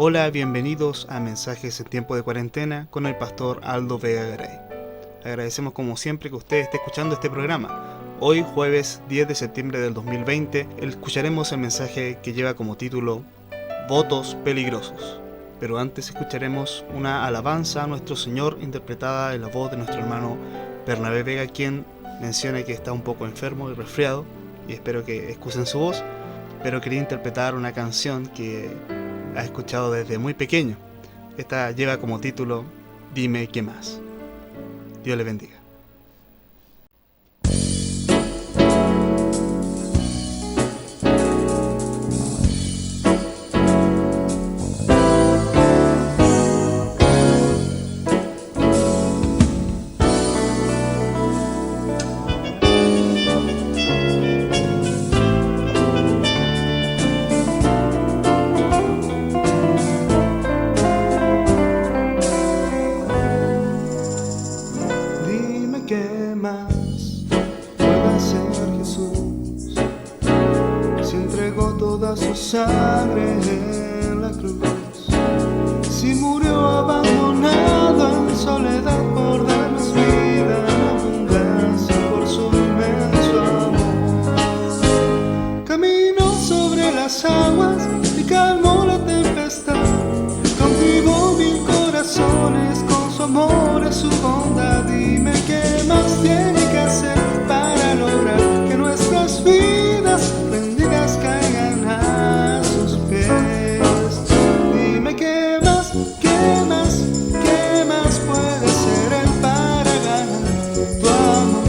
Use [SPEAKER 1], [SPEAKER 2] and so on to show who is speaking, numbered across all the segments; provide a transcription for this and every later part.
[SPEAKER 1] Hola, bienvenidos a Mensajes en Tiempo de Cuarentena con el pastor Aldo Vega Garay. Agradecemos como siempre que usted esté escuchando este programa. Hoy, jueves 10 de septiembre del 2020, escucharemos el mensaje que lleva como título Votos peligrosos. Pero antes escucharemos una alabanza a nuestro Señor interpretada en la voz de nuestro hermano Bernabé Vega, quien menciona que está un poco enfermo y resfriado, y espero que excusen su voz, pero quería interpretar una canción que ha escuchado desde muy pequeño. Esta lleva como título Dime qué más. Dios le bendiga. ¿Qué más puede hacer Jesús si entregó toda su sangre en la cruz? Si murió abandonado en soledad por darnos vida en abundancia por su inmenso amor. Caminó sobre las aguas y calmó la tempestad, cautivó mil corazones con su amor y su bondad. Dime qué más tiene que hacer para lograr que nuestras vidas rendidas caigan a sus pies. Dime qué más puede hacer Él para ganar tu amor,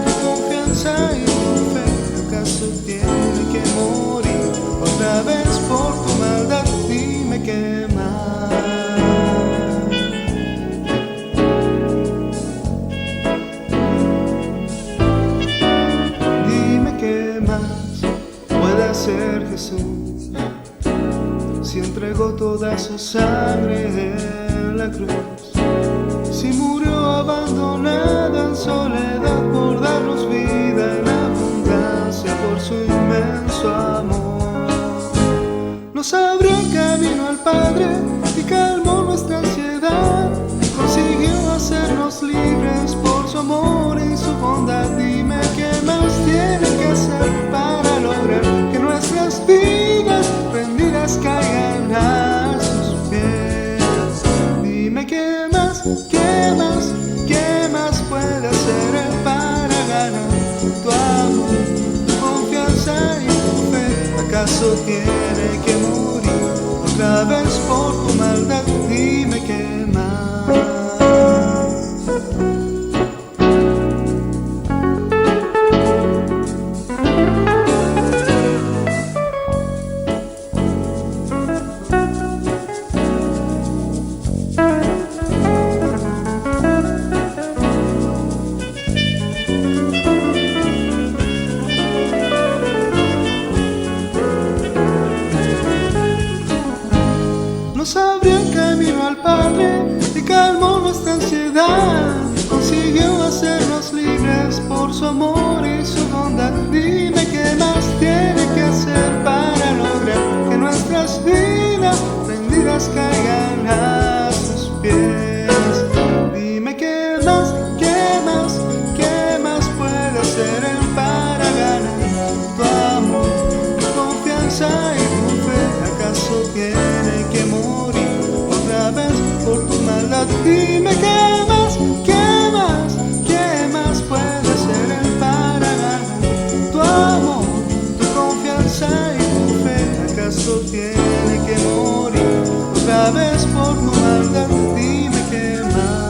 [SPEAKER 1] tu confianza y tu fe. ¿Acaso tiene que morir otra vez por tu maldad? Dime qué más. Ser Jesús si entregó toda su sangre en la cruz, si murió abandonada en soledad por darnos vida en abundancia por su inmenso amor. Nos abrió el camino al Padre y calmó nuestra ansiedad, consiguió hacernos libres por su amor y su bondad. Dime qué más tiene que hacer para lograr que nuestras vidas rendidas caigan a sus pies. Dime qué más puede hacer Él para ganar tu amor, tu confianza y tu fe. ¿Acaso tiene que morir otra vez por tu maldad? Dime qué más. Nos abrió el camino al Padre y calmó nuestra ansiedad, consiguió hacernos libres por su amor y su bondad. Dime qué más tiene que hacer para lograr que nuestras vidas rendidas caigan a sus pies. Dime qué más puede hacer Él para ganar tu amor, tu confianza y tu fe. ¿Acaso tiene que morir otra vez por tu maldad? Dime qué más puede hacer Él para ganar tu amor, tu confianza y tu fe. ¿Acaso tiene que morir otra vez por tu maldad? Dime qué más.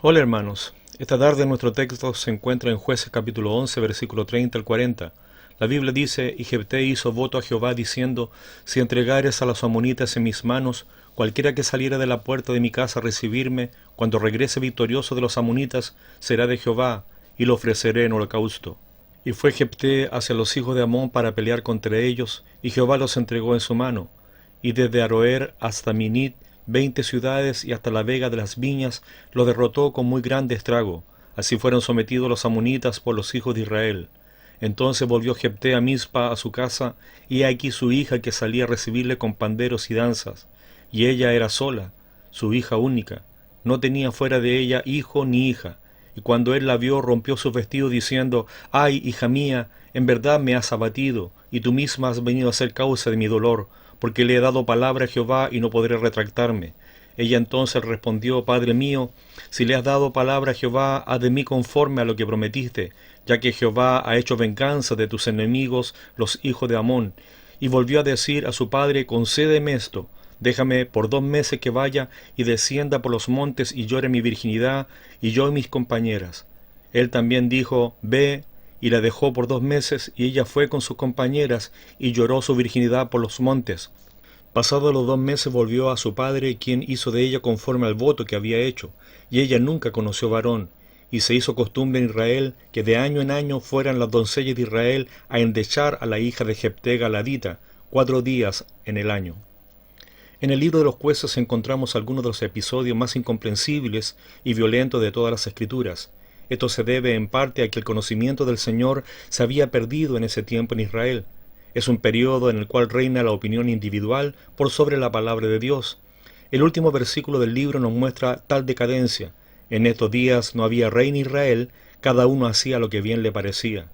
[SPEAKER 2] Hola hermanos, esta tarde nuestro texto se encuentra en Jueces capítulo 11, versículo 30 al 40. La Biblia dice, y Jefté hizo voto a Jehová diciendo, si entregares a los amonitas en mis manos, cualquiera que saliera de la puerta de mi casa a recibirme, cuando regrese victorioso de los amonitas, será de Jehová, y lo ofreceré en holocausto. Y fue Jefté hacia los hijos de Amón para pelear contra ellos, y Jehová los entregó en su mano. Y desde Aroer hasta Minit, 20 ciudades y hasta la vega de las viñas, los derrotó con muy grande estrago. Así fueron sometidos los amonitas por los hijos de Israel. Entonces volvió Jefté a Mizpa a su casa, y aquí su hija que salía a recibirle con panderos y danzas. Y ella era sola, su hija única. No tenía fuera de ella hijo ni hija. Y cuando él la vio, rompió sus vestidos diciendo, «Ay, hija mía, en verdad me has abatido, y tú misma has venido a ser causa de mi dolor, porque le he dado palabra a Jehová y no podré retractarme». Ella entonces respondió, «Padre mío, si le has dado palabra a Jehová, haz de mí conforme a lo que prometiste, ya que Jehová ha hecho venganza de tus enemigos, los hijos de Amón». Y volvió a decir a su padre, «Concédeme esto, déjame por 2 meses que vaya y descienda por los montes y llore mi virginidad, y yo y mis compañeras». Él también dijo, «Ve», y la dejó por 2 meses, y ella fue con sus compañeras, y lloró su virginidad por los montes. Pasados los 2 meses volvió a su padre, quien hizo de ella conforme al voto que había hecho, y ella nunca conoció varón. Y se hizo costumbre en Israel que de año en año fueran las doncellas de Israel a endechar a la hija de Jefté galadita, 4 días en el año. En el libro de los Jueces encontramos algunos de los episodios más incomprensibles y violentos de todas las Escrituras. Esto se debe en parte a que el conocimiento del Señor se había perdido en ese tiempo en Israel. Es un periodo en el cual reina la opinión individual por sobre la palabra de Dios. El último versículo del libro nos muestra tal decadencia. En estos días no había rey en Israel, cada uno hacía lo que bien le parecía.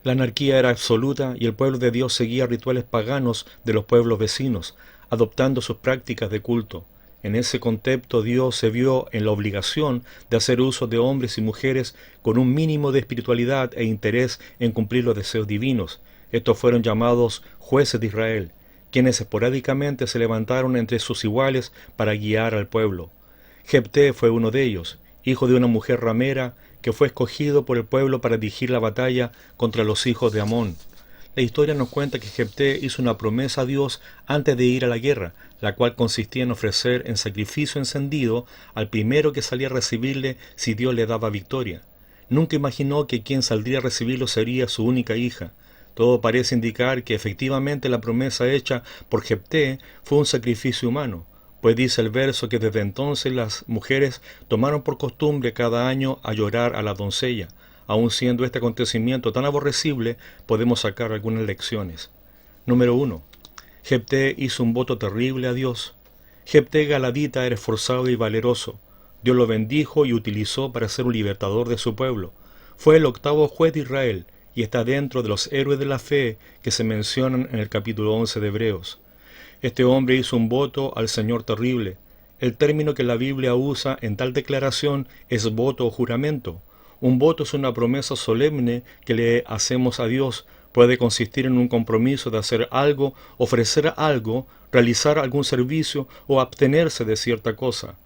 [SPEAKER 2] La anarquía era absoluta y el pueblo de Dios seguía rituales paganos de los pueblos vecinos, adoptando sus prácticas de culto. En ese contexto Dios se vio en la obligación de hacer uso de hombres y mujeres con un mínimo de espiritualidad e interés en cumplir los deseos divinos. Estos fueron llamados jueces de Israel, quienes esporádicamente se levantaron entre sus iguales para guiar al pueblo. Jefté fue uno de ellos, hijo de una mujer ramera, que fue escogido por el pueblo para dirigir la batalla contra los hijos de Amón. La historia nos cuenta que Jefté hizo una promesa a Dios antes de ir a la guerra, la cual consistía en ofrecer en sacrificio encendido al primero que salía a recibirle si Dios le daba victoria. Nunca imaginó que quien saldría a recibirlo sería su única hija. Todo parece indicar que efectivamente la promesa hecha por Jefté fue un sacrificio humano, pues dice el verso que desde entonces las mujeres tomaron por costumbre cada año a llorar a la doncella. Aun siendo este acontecimiento tan aborrecible, podemos sacar algunas lecciones. Número 1. Jefté hizo un voto terrible a Dios. Jefté galadita era esforzado y valeroso. Dios lo bendijo y utilizó para ser un libertador de su pueblo. Fue el 8º juez de Israel y está dentro de los héroes de la fe que se mencionan en el capítulo 11 de Hebreos. Este hombre hizo un voto al Señor terrible. El término que la Biblia usa en tal declaración es voto o juramento. Un voto es una promesa solemne que le hacemos a Dios. Puede consistir en un compromiso de hacer algo, ofrecer algo, realizar algún servicio o abstenerse de cierta cosa.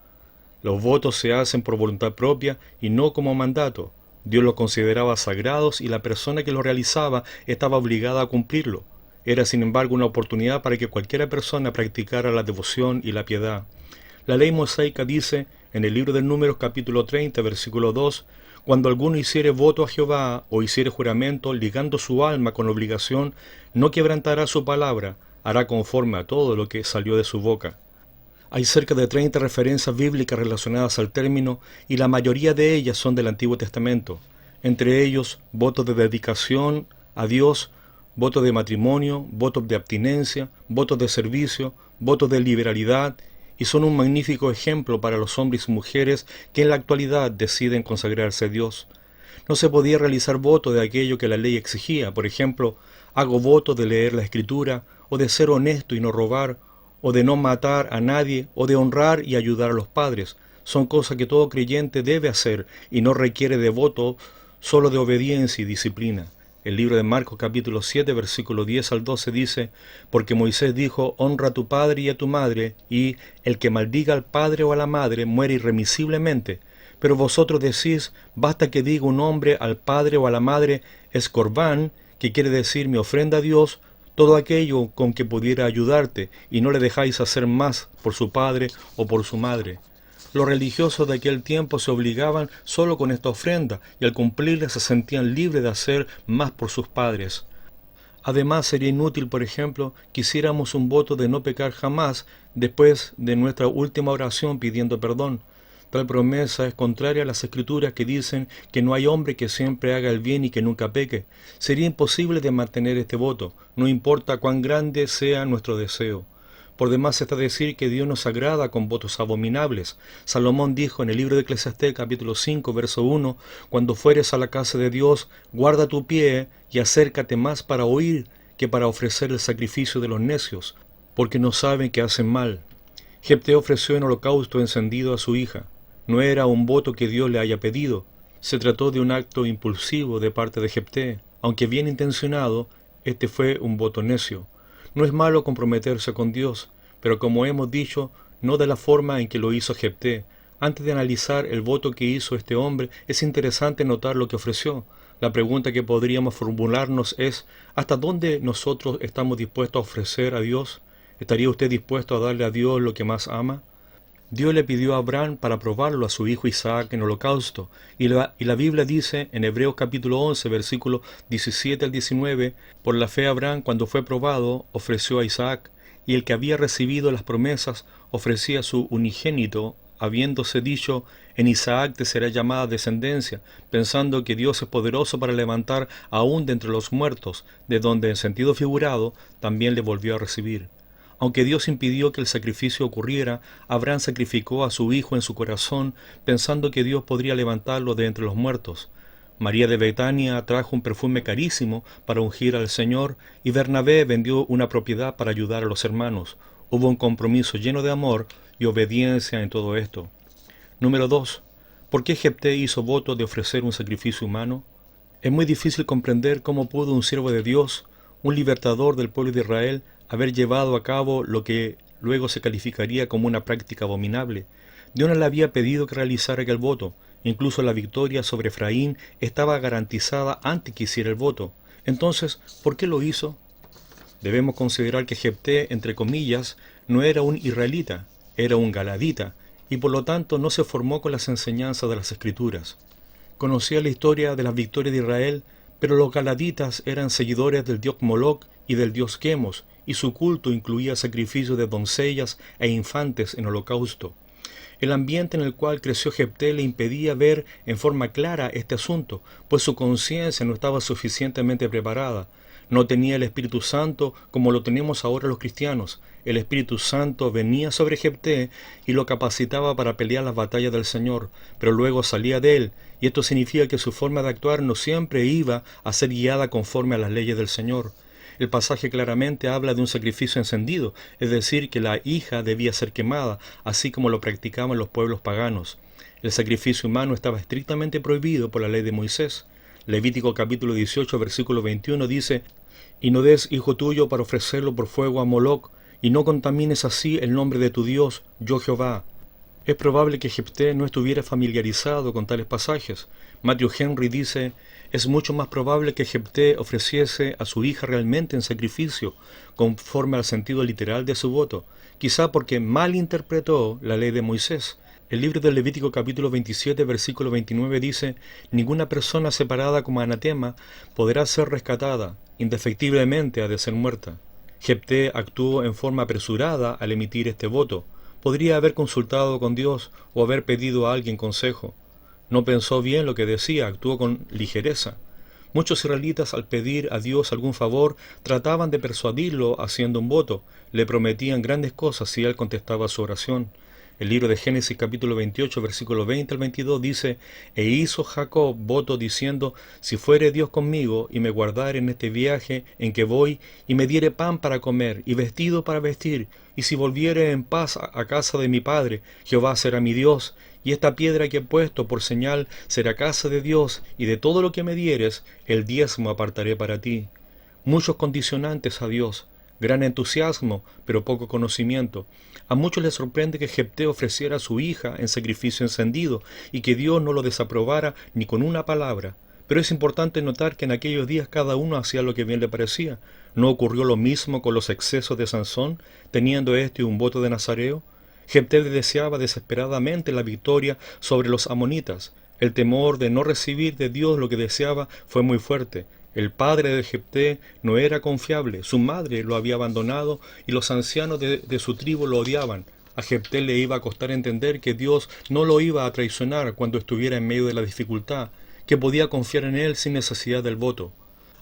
[SPEAKER 2] Los votos se hacen por voluntad propia y no como mandato. Dios los consideraba sagrados y la persona que los realizaba estaba obligada a cumplirlo. Era sin embargo una oportunidad para que cualquiera persona practicara la devoción y la piedad. La ley mosaica dice, en el libro de Números capítulo 30, versículo 2, «Cuando alguno hiciere voto a Jehová o hiciere juramento, ligando su alma con obligación, no quebrantará su palabra, hará conforme a todo lo que salió de su boca». Hay cerca de 30 referencias bíblicas relacionadas al término y la mayoría de ellas son del Antiguo Testamento. Entre ellos, votos de dedicación a Dios, votos de matrimonio, votos de abstinencia, votos de servicio, votos de liberalidad, y son un magnífico ejemplo para los hombres y mujeres que en la actualidad deciden consagrarse a Dios. No se podía realizar voto de aquello que la ley exigía, por ejemplo, hago voto de leer la Escritura, o de ser honesto y no robar, o de no matar a nadie, o de honrar y ayudar a los padres. Son cosas que todo creyente debe hacer y no requiere de voto, solo de obediencia y disciplina. El libro de Marcos capítulo 7, versículo 10 al 12 dice, «Porque Moisés dijo, honra a tu padre y a tu madre, y el que maldiga al padre o a la madre muere irremisiblemente. Pero vosotros decís, basta que diga un hombre al padre o a la madre, es corbán, que quiere decir mi ofrenda a Dios, todo aquello con que pudiera ayudarte, y no le dejáis hacer más por su padre o por su madre. Los religiosos de aquel tiempo se obligaban solo con esta ofrenda, y al cumplirla se sentían libres de hacer más por sus padres. Además, sería inútil, por ejemplo, que hiciéramos un voto de no pecar jamás después de nuestra última oración pidiendo perdón. Tal promesa es contraria a las Escrituras que dicen que no hay hombre que siempre haga el bien y que nunca peque. Sería imposible de mantener este voto, no importa cuán grande sea nuestro deseo. Por demás está decir que Dios nos agrada con votos abominables. Salomón dijo en el libro de Eclesiastés capítulo 5 verso 1, cuando fueres a la casa de Dios, guarda tu pie y acércate más para oír que para ofrecer el sacrificio de los necios, porque no saben que hacen mal. Jefté ofreció en holocausto encendido a su hija. No era un voto que Dios le haya pedido. Se trató de un acto impulsivo de parte de Jefté. Aunque bien intencionado, este fue un voto necio. No es malo comprometerse con Dios, pero como hemos dicho, no de la forma en que lo hizo Jefté. Antes de analizar el voto que hizo este hombre, es interesante notar lo que ofreció. La pregunta que podríamos formularnos es, ¿hasta dónde nosotros estamos dispuestos a ofrecer a Dios? ¿Estaría usted dispuesto a darle a Dios lo que más ama? Dios le pidió a Abraham para probarlo a su hijo Isaac en holocausto, y la Biblia dice en Hebreos capítulo 11, versículos 17 al 19, por la fe Abraham cuando fue probado ofreció a Isaac, y el que había recibido las promesas ofrecía su unigénito, habiéndose dicho, en Isaac te será llamada descendencia, pensando que Dios es poderoso para levantar aún de entre los muertos, de donde en sentido figurado también le volvió a recibir. Aunque Dios impidió que el sacrificio ocurriera, Abraham sacrificó a su hijo en su corazón, pensando que Dios podría levantarlo de entre los muertos. María de Betania trajo un perfume carísimo para ungir al Señor, y Bernabé vendió una propiedad para ayudar a los hermanos. Hubo un compromiso lleno de amor y obediencia en todo esto. Número 2. ¿Por qué Jefté hizo voto de ofrecer un sacrificio humano? Es muy difícil comprender cómo pudo un siervo de Dios, un libertador del pueblo de Israel, haber llevado a cabo lo que luego se calificaría como una práctica abominable. Dios no le había pedido que realizara aquel voto. Incluso la victoria sobre Efraín estaba garantizada antes que hiciera el voto. Entonces, ¿por qué lo hizo? Debemos considerar que Jefté, entre comillas, no era un israelita, era un galadita, y por lo tanto no se formó con las enseñanzas de las Escrituras. Conocía la historia de las victorias de Israel, pero los galaditas eran seguidores del dios Moloc y del dios Quemos, y su culto incluía sacrificios de doncellas e infantes en holocausto. El ambiente en el cual creció Jefté le impedía ver en forma clara este asunto, pues su conciencia no estaba suficientemente preparada. No tenía el Espíritu Santo como lo tenemos ahora los cristianos. El Espíritu Santo venía sobre Jefté y lo capacitaba para pelear las batallas del Señor, pero luego salía de él, y esto significa que su forma de actuar no siempre iba a ser guiada conforme a las leyes del Señor. El pasaje claramente habla de un sacrificio encendido, es decir, que la hija debía ser quemada, así como lo practicaban los pueblos paganos. El sacrificio humano estaba estrictamente prohibido por la ley de Moisés. Levítico capítulo 18, versículo 21 dice, «Y no des hijo tuyo para ofrecerlo por fuego a Moloc, y no contamines así el nombre de tu Dios, yo Jehová». Es probable que Jefté no estuviera familiarizado con tales pasajes. Matthew Henry dice, es mucho más probable que Jefté ofreciese a su hija realmente en sacrificio, conforme al sentido literal de su voto, quizá porque mal interpretó la ley de Moisés. El libro del Levítico capítulo 27, versículo 29 dice, ninguna persona separada como anatema podrá ser rescatada, indefectiblemente ha de ser muerta. Jefté actuó en forma apresurada al emitir este voto. Podría haber consultado con Dios o haber pedido a alguien consejo. No pensó bien lo que decía, actuó con ligereza. Muchos israelitas al pedir a Dios algún favor trataban de persuadirlo haciendo un voto. Le prometían grandes cosas si él contestaba su oración. El libro de Génesis capítulo 28 versículo 20 al 22 dice, «E hizo Jacob voto diciendo, si fuere Dios conmigo y me guardare en este viaje en que voy, y me diere pan para comer y vestido para vestir, y si volviere en paz a casa de mi padre, Jehová será mi Dios, y esta piedra que he puesto por señal será casa de Dios, y de todo lo que me dieres, el diezmo apartaré para ti». Muchos condicionantes a Dios. gran entusiasmo, pero poco conocimiento. A muchos les sorprende que Jefté ofreciera a su hija en sacrificio encendido y que Dios no lo desaprobara ni con una palabra. Pero es importante notar que en aquellos días cada uno hacía lo que bien le parecía. ¿No ocurrió lo mismo con los excesos de Sansón, teniendo éste un voto de nazareo? Jefté deseaba desesperadamente la victoria sobre los amonitas. El temor de no recibir de Dios lo que deseaba fue muy fuerte. El padre de Jefté no era confiable, su madre lo había abandonado y los ancianos de su tribu lo odiaban. A Jefté le iba a costar entender que Dios no lo iba a traicionar cuando estuviera en medio de la dificultad, que podía confiar en él sin necesidad del voto.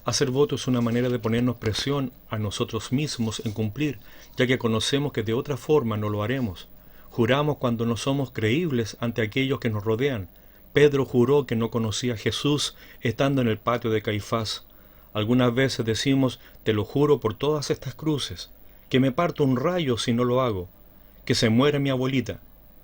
[SPEAKER 2] Hacer voto es una manera de ponernos presión a nosotros mismos en cumplir, ya que conocemos que de otra forma no lo haremos. Juramos cuando no somos creíbles ante aquellos que nos rodean. Pedro juró que no conocía a Jesús estando en el patio de Caifás. Algunas veces decimos, te lo juro por todas estas cruces, que me parto un rayo si no lo hago, que se muera mi abuelita.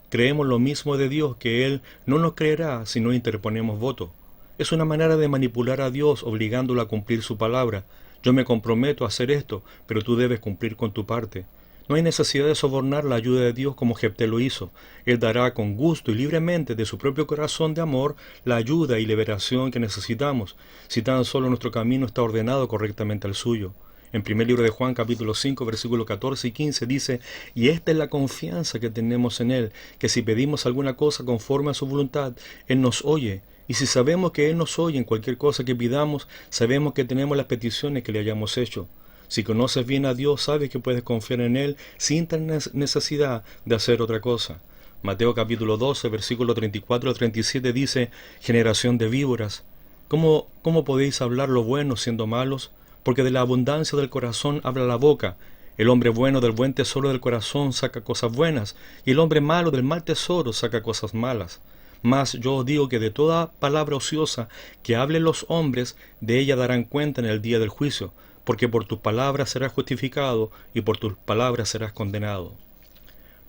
[SPEAKER 2] Creemos lo mismo de Dios, que Él no nos creerá si no interponemos voto. Es una manera de manipular a Dios obligándolo a cumplir su palabra. Yo me comprometo a hacer esto, pero tú debes cumplir con tu parte. No hay necesidad de sobornar la ayuda de Dios como Jefté lo hizo. Él dará con gusto y libremente de su propio corazón de amor la ayuda y liberación que necesitamos, si tan solo nuestro camino está ordenado correctamente al suyo. En primer libro de Juan, capítulo 5, versículos 14 y 15 dice, y esta es la confianza que tenemos en Él, que si pedimos alguna cosa conforme a su voluntad, Él nos oye. Y si sabemos que Él nos oye en cualquier cosa que pidamos, sabemos que tenemos las peticiones que le hayamos hecho. Si conoces bien a Dios, sabes que puedes confiar en Él sin tener necesidad de hacer otra cosa. Mateo capítulo 12, versículo 34 al 37 dice, generación de víboras, ¿cómo podéis hablar lo bueno siendo malos? Porque de la abundancia del corazón habla la boca. El hombre bueno del buen tesoro del corazón saca cosas buenas, y el hombre malo del mal tesoro saca cosas malas. Mas yo os digo que de toda palabra ociosa que hablen los hombres, de ella darán cuenta en el día del juicio, porque por tus palabras serás justificado y por tus palabras serás condenado.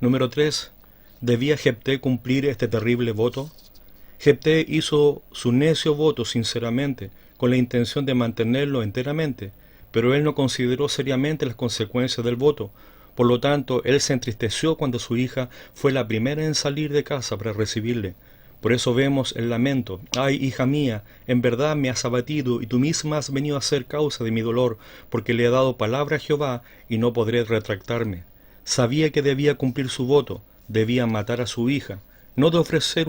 [SPEAKER 2] Número 3. ¿Debía Jefté cumplir este terrible voto? Jefté hizo su necio voto sinceramente, con la intención de mantenerlo enteramente, pero él no consideró seriamente las consecuencias del voto. Por lo tanto, él se entristeció cuando su hija fue la primera en salir de casa para recibirle. Por eso vemos el lamento. Ay, hija mía, en verdad me has abatido, y tú misma has venido a ser causa de mi dolor, porque le he dado palabra a Jehová, y no podré retractarme. Sabía que debía cumplir su voto, debía matar a su hija, no de ofrecer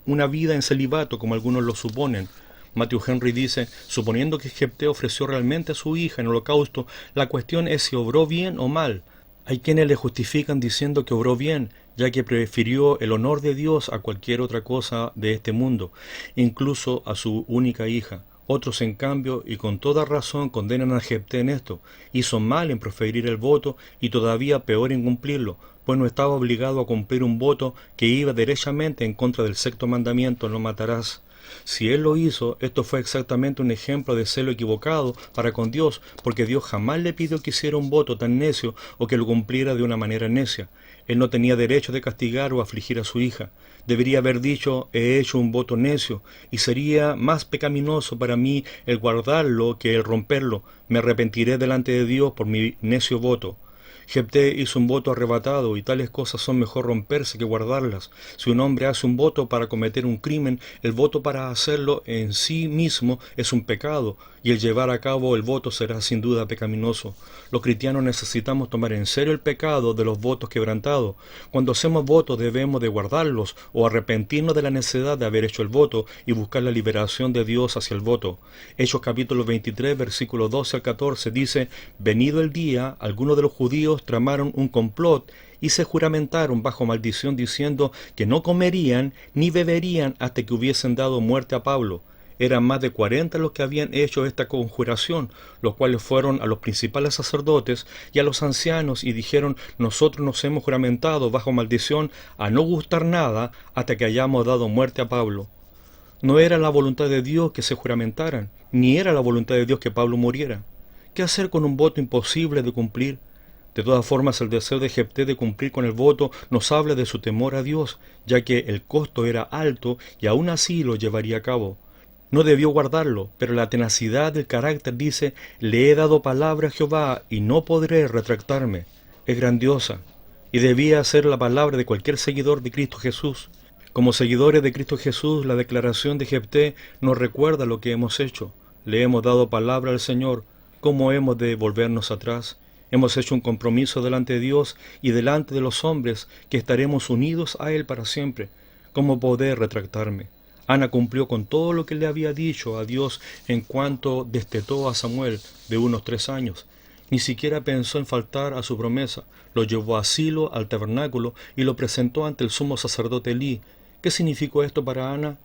[SPEAKER 2] una vida en celibato como algunos lo suponen. Matthew Henry dice, suponiendo que Jefté ofreció realmente a su hija en holocausto, la cuestión es si obró bien o mal. Hay quienes le justifican diciendo que obró bien, ya que prefirió el honor de Dios a cualquier otra cosa de este mundo, incluso a su única hija. Otros, en cambio, y con toda razón, condenan a Jefté en esto. Hizo mal en proferir el voto y todavía peor en cumplirlo, pues no estaba obligado a cumplir un voto que iba derechamente en contra del sexto mandamiento, no matarás. Si él lo hizo, esto fue exactamente un ejemplo de celo equivocado para con Dios, porque Dios jamás le pidió que hiciera un voto tan necio o que lo cumpliera de una manera necia. Él no tenía derecho de castigar o afligir a su hija. Debería haber dicho, he hecho un voto necio, y sería más pecaminoso para mí el guardarlo que el romperlo. Me arrepentiré delante de Dios por mi necio voto. Jefté hizo un voto arrebatado, y tales cosas son mejor romperse que guardarlas. Si un hombre hace un voto para cometer un crimen, el voto para hacerlo en sí mismo es un pecado, y el llevar a cabo el voto será sin duda pecaminoso. Los cristianos necesitamos tomar en serio el pecado de los votos quebrantados. Cuando hacemos votos debemos de guardarlos, o arrepentirnos de la necesidad de haber hecho el voto, y buscar la liberación de Dios hacia el voto. Hechos capítulo 23, versículos 12 al 14 dice, venido el día, algunos de los judíos tramaron un complot y se juramentaron bajo maldición diciendo que no comerían ni beberían hasta que hubiesen dado muerte a Pablo. Eran más de 40 los que habían hecho esta conjuración, los cuales fueron a los principales sacerdotes y a los ancianos y dijeron, nosotros nos hemos juramentado bajo maldición a no gustar nada hasta que hayamos dado muerte a Pablo. No era la voluntad de Dios que se juramentaran, ni era la voluntad de Dios que Pablo muriera. ¿Qué hacer con un voto imposible de cumplir? De todas formas, el deseo de Jefté de cumplir con el voto nos habla de su temor a Dios, ya que el costo era alto y aún así lo llevaría a cabo. No debió guardarlo, pero la tenacidad del carácter dice, le he dado palabra a Jehová y no podré retractarme. Es grandiosa y debía ser la palabra de cualquier seguidor de Cristo Jesús. Como seguidores de Cristo Jesús, la declaración de Jefté nos recuerda lo que hemos hecho. Le hemos dado palabra al Señor. ¿Cómo hemos de volvernos atrás? Hemos hecho un compromiso delante de Dios y delante de los hombres que estaremos unidos a Él para siempre. ¿Cómo poder retractarme? Ana cumplió con todo lo que le había dicho a Dios en cuanto destetó a Samuel de unos 3 años. Ni siquiera pensó en faltar a su promesa. Lo llevó a Silo, al tabernáculo, y lo presentó ante el sumo sacerdote Elí. ¿Qué significó esto para Ana?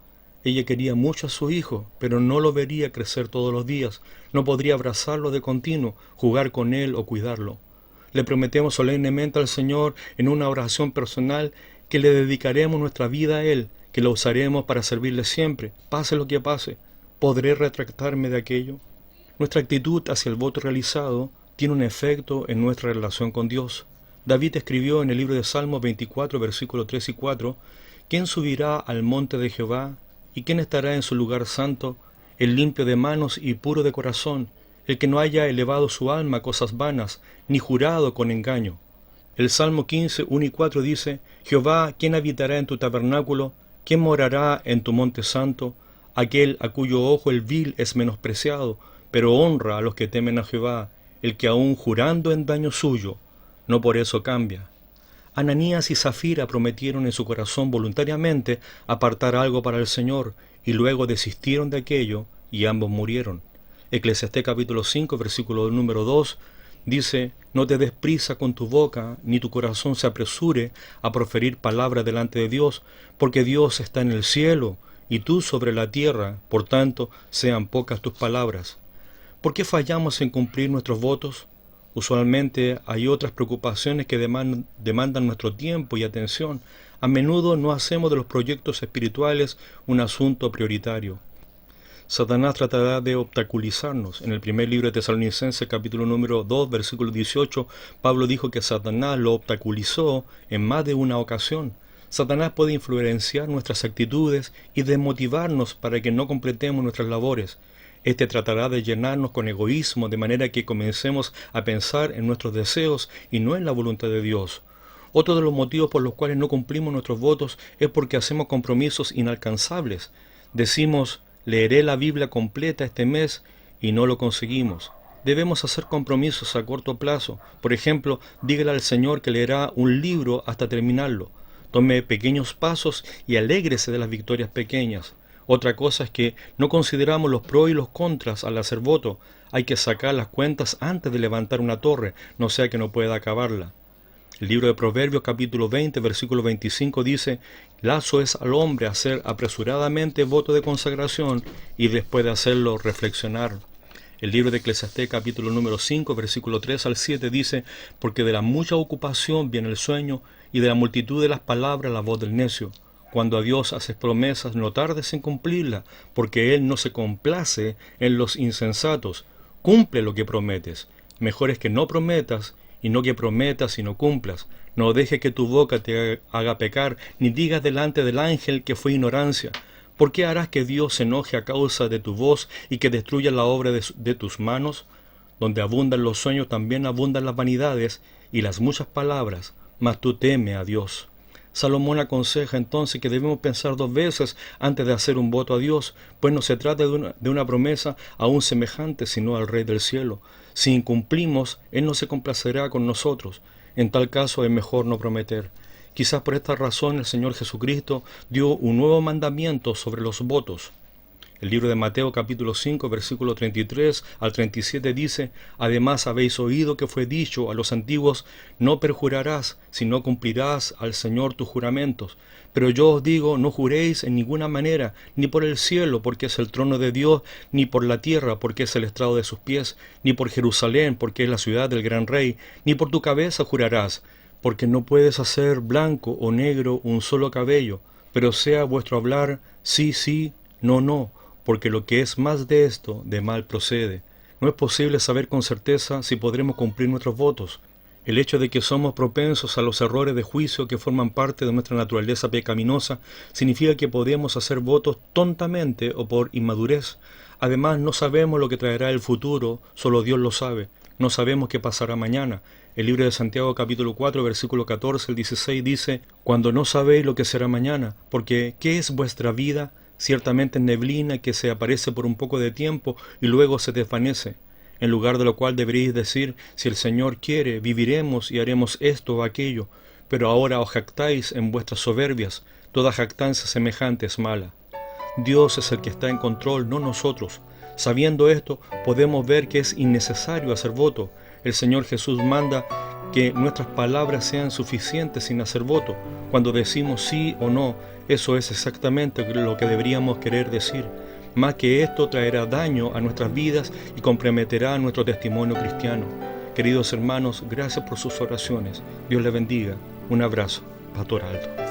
[SPEAKER 2] Ella quería mucho a su hijo, pero no lo vería crecer todos los días. No podría abrazarlo de continuo, jugar con él o cuidarlo. Le prometemos solemnemente al Señor en una oración personal que le dedicaremos nuestra vida a Él, que lo usaremos para servirle siempre, pase lo que pase. ¿Podré retractarme de aquello? Nuestra actitud hacia el voto realizado tiene un efecto en nuestra relación con Dios. David escribió en el libro de Salmos 24, versículos 3 y 4, ¿quién subirá al monte de Jehová? ¿Y quién estará en su lugar santo? El limpio de manos y puro de corazón, el que no haya elevado su alma a cosas vanas, ni jurado con engaño. El Salmo 15, 1 y 4 dice, Jehová, ¿quién habitará en tu tabernáculo? ¿Quién morará en tu monte santo? Aquel a cuyo ojo el vil es menospreciado, pero honra a los que temen a Jehová, el que aun jurando en daño suyo, no por eso cambia. Ananías y Zafira prometieron en su corazón voluntariamente apartar algo para el Señor, y luego desistieron de aquello, y ambos murieron. Eclesiastés capítulo 5, versículo número 2, dice, no te des prisa con tu boca, ni tu corazón se apresure a proferir palabra delante de Dios, porque Dios está en el cielo, y tú sobre la tierra, por tanto, sean pocas tus palabras. ¿Por qué fallamos en cumplir nuestros votos? Usualmente hay otras preocupaciones que demandan nuestro tiempo y atención. A menudo no hacemos de los proyectos espirituales un asunto prioritario. Satanás tratará de obstaculizarnos. En el primer libro de Tesalonicenses, capítulo número 2, versículo 18, Pablo dijo que Satanás lo obstaculizó en más de una ocasión. Satanás puede influenciar nuestras actitudes y desmotivarnos para que no completemos nuestras labores. Este tratará de llenarnos con egoísmo, de manera que comencemos a pensar en nuestros deseos y no en la voluntad de Dios. Otro de los motivos por los cuales no cumplimos nuestros votos es porque hacemos compromisos inalcanzables. Decimos, leeré la Biblia completa este mes y no lo conseguimos. Debemos hacer compromisos a corto plazo. Por ejemplo, dígale al Señor que leerá un libro hasta terminarlo. Tome pequeños pasos y alégrese de las victorias pequeñas. Otra cosa es que no consideramos los pros y los contras al hacer voto. Hay que sacar las cuentas antes de levantar una torre, no sea que no pueda acabarla. El libro de Proverbios capítulo 20, versículo 25 dice, lazo es al hombre hacer apresuradamente voto de consagración y después de hacerlo reflexionar. El libro de Eclesiastés capítulo número 5, versículo 3 al 7 dice, porque de la mucha ocupación viene el sueño y de la multitud de las palabras la voz del necio. Cuando a Dios haces promesas, no tardes en cumplirla, porque Él no se complace en los insensatos. Cumple lo que prometes. Mejor es que no prometas, y no que prometas y no cumplas. No dejes que tu boca te haga pecar, ni digas delante del ángel que fue ignorancia. ¿Por qué harás que Dios se enoje a causa de tu voz y que destruya la obra de tus manos? Donde abundan los sueños también abundan las vanidades y las muchas palabras, mas tú teme a Dios. Salomón aconseja entonces que debemos pensar 2 veces antes de hacer un voto a Dios, pues no se trata de una promesa a un semejante, sino al Rey del cielo. Si incumplimos, Él no se complacerá con nosotros. En tal caso es mejor no prometer. Quizás por esta razón el Señor Jesucristo dio un nuevo mandamiento sobre los votos. El libro de Mateo capítulo 5, versículo 33 al 37 dice, además habéis oído que fue dicho a los antiguos, no perjurarás, sino cumplirás al Señor tus juramentos. Pero yo os digo, no juréis en ninguna manera, ni por el cielo, porque es el trono de Dios, ni por la tierra, porque es el estrado de sus pies, ni por Jerusalén, porque es la ciudad del gran rey, ni por tu cabeza jurarás, porque no puedes hacer blanco o negro un solo cabello, pero sea vuestro hablar sí, sí, no, no, porque lo que es más de esto, de mal procede. No es posible saber con certeza si podremos cumplir nuestros votos. El hecho de que somos propensos a los errores de juicio que forman parte de nuestra naturaleza pecaminosa significa que podemos hacer votos tontamente o por inmadurez. Además, no sabemos lo que traerá el futuro, solo Dios lo sabe. No sabemos qué pasará mañana. El libro de Santiago capítulo 4, versículo 14 al 16 dice: «Cuando no sabéis lo que será mañana, porque ¿qué es vuestra vida? Ciertamente es neblina que se aparece por un poco de tiempo y luego se desvanece. En lugar de lo cual deberíais decir: si el Señor quiere, viviremos y haremos esto o aquello. Pero ahora os jactáis en vuestras soberbias. Toda jactancia semejante es mala». Dios es el que está en control, no nosotros. Sabiendo esto, podemos ver que es innecesario hacer voto. El Señor Jesús manda que nuestras palabras sean suficientes sin hacer voto. Cuando decimos sí o no, eso es exactamente lo que deberíamos querer decir. Más que esto, traerá daño a nuestras vidas y comprometerá nuestro testimonio cristiano. Queridos hermanos, gracias por sus oraciones. Dios les bendiga. Un abrazo. Pastor Aldo.